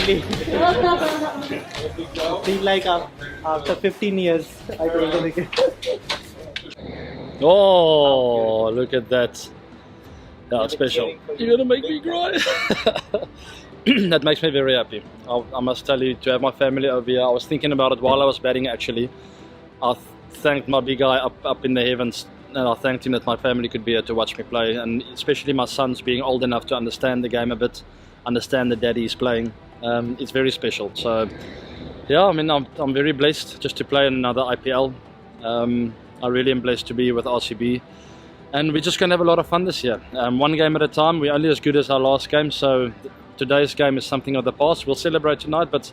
exactly. Feel like after 15 years, I go to the Oh, look at that. That's special. You're gonna make me cry. That makes me very happy. I must tell you, to have my family over here, I was thinking about it while I was batting actually. I thanked my big guy up in the heavens, and I thanked him that my family could be here to watch me play, and especially my sons being old enough to understand the game a bit, understand that daddy is playing. It's very special. So yeah, I mean, I'm very blessed just to play in another IPL. I really am blessed to be with RCB, and we're just going to have a lot of fun this year. One game at a time. We're only as good as our last game, so today's game is something of the past. We'll celebrate tonight, but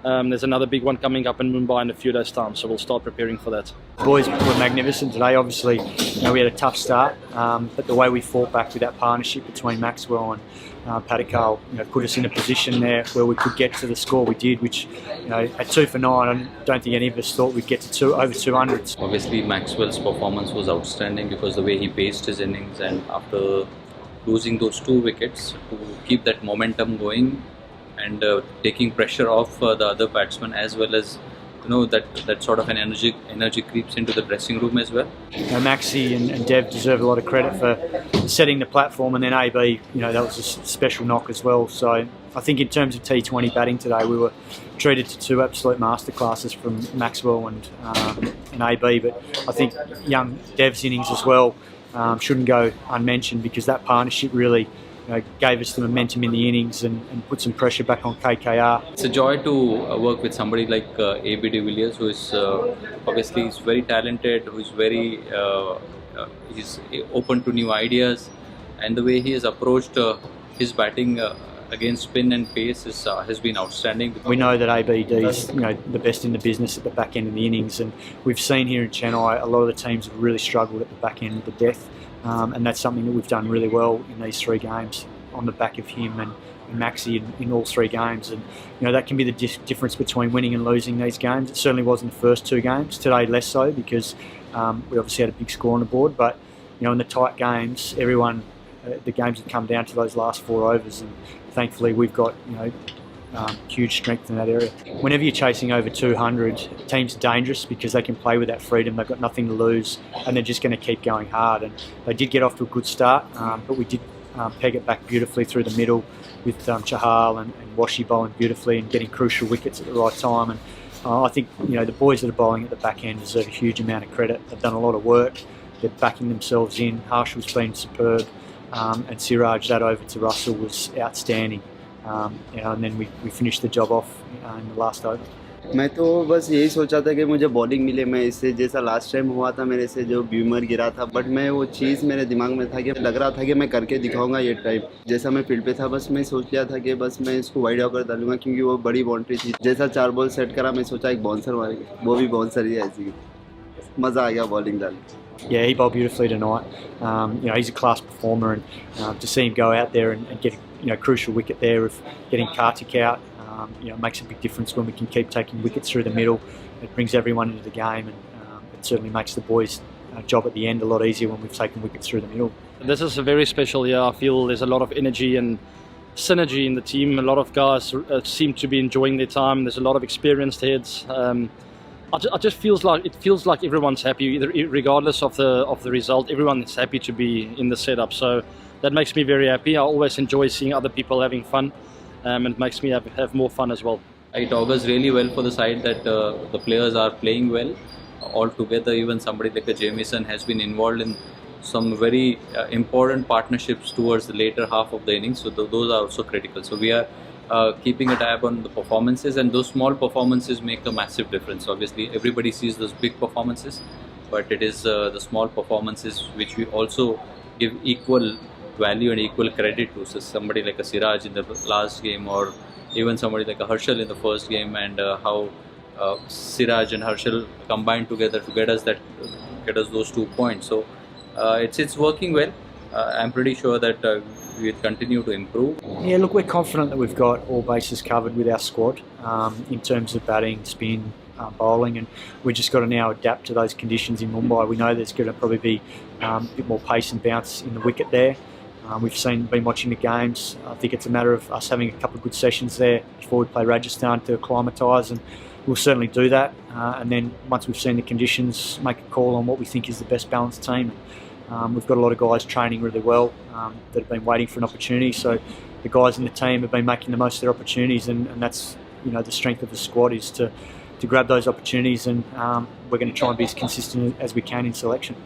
there's another big one coming up in Mumbai in a few days' time, so we'll start preparing for that. The boys were magnificent today. Obviously, we had a tough start, but the way we fought back with that partnership between Maxwell and Padikal, put us in a position there where we could get to the score we did, which, at 2 for 9, I don't think any of us thought we'd get to over 200. Obviously, Maxwell's performance was outstanding because the way he paced his innings, and after losing those 2 wickets, to keep that momentum going and taking pressure off the other batsmen, as well as that sort of an energy creeps into the dressing room as well. Maxi and Dev deserve a lot of credit for setting the platform, and then AB, that was a special knock as well. So I think in terms of T20 batting today, we were treated to 2 absolute masterclasses from Maxwell and AB, but I think young Dev's innings as well shouldn't go unmentioned, because that partnership really gave us the momentum in the innings and put some pressure back on KKR. It's a joy to work with somebody like AB de Villiers, who is obviously is very talented, who is very he's open to new ideas, and the way he has approached his batting against spin and pace has been outstanding. We know that ABD is the best in the business at the back end of the innings, and we've seen here in Chennai a lot of the teams have really struggled at the back end of the death. And that's something that we've done really well in these 3 games on the back of him and Maxi in all 3 games. And that can be the difference between winning and losing these games. It certainly was in the first 2 games. Today less so, because we obviously had a big score on the board. But in the tight games, the games have come down to those last 4 overs, and thankfully we've got huge strength in that area. Whenever you're chasing over 200, teams are dangerous because they can play with that freedom. They've got nothing to lose, and they're just going to keep going hard. And they did get off to a good start, but we did peg it back beautifully through the middle with Chahal and Washi bowling beautifully and getting crucial wickets at the right time. And I think the boys that are bowling at the back end deserve a huge amount of credit. They've done a lot of work. They're backing themselves in. Harshal's been superb, and Siraj, that over to Russell was outstanding. And then we finished the job off in the last over. मैं तो बस यही सोचा था कि मुझे bowling मिले, मैं इससे जैसा लास्ट टाइम हुआ था मेरे से जो ब्यूमर गिरा था, बट मैं वो चीज़ मेरे दिमाग में था कि लग रहा था कि मैं करके दिखाऊंगा ये टाइप। जैसा मैं फील्ड पे था, बस मैं सोच लिया था कि बस मैं इसको वाइड ऑकर डालूंगा, क्योंकि वो बड़ी बाउंड्री थी। जैसा 4 बॉल सेट करा, मैं सोचा एक बाउंसर मारेंगे, वो भी बाउंसर ही ऐसी। मज़ा आ गया बॉलिंग डालने। Yeah, he bowled beautifully tonight. He's a class performer, and to see him go out there and get a crucial wicket there of getting Kartik out, makes a big difference when we can keep taking wickets through the middle. It brings everyone into the game, and it certainly makes the boys' job at the end a lot easier when we've taken wickets through the middle. This is a very special year. I feel there's a lot of energy and synergy in the team. A lot of guys seem to be enjoying their time. There's a lot of experienced heads. It just feels like everyone's happy, regardless of the result. Everyone is happy to be in the setup, so that makes me very happy. I always enjoy seeing other people having fun, and it makes me have more fun as well. It augurs really well for the side that the players are playing well all together. Even somebody like a Jamieson has been involved in some very important partnerships towards the later half of the innings, so those are also critical. So we are keeping a tab on the performances, and those small performances make a massive difference. Obviously everybody sees those big performances, but it is the small performances which we also give equal value and equal credit to. So somebody like a Siraj in the last game, or even somebody like a Harshal in the first game, and how Siraj and Harshal combined together to get us those 2 points. So it's working well. I'm pretty sure that we'll continue to improve. Yeah, look, we're confident that we've got all bases covered with our squad in terms of batting, spin, bowling, and we've just got to now adapt to those conditions in Mumbai. We know there's going to probably be a bit more pace and bounce in the wicket there. Been watching the games. I think it's a matter of us having a couple of good sessions there before we play Rajasthan to acclimatise, and we'll certainly do that. And then once we've seen the conditions, make a call on what we think is the best balanced team. We've got a lot of guys training really well that have been waiting for an opportunity. So the guys in the team have been making the most of their opportunities, and that's the strength of the squad is to grab those opportunities, and we're going to try and be as consistent as we can in selection.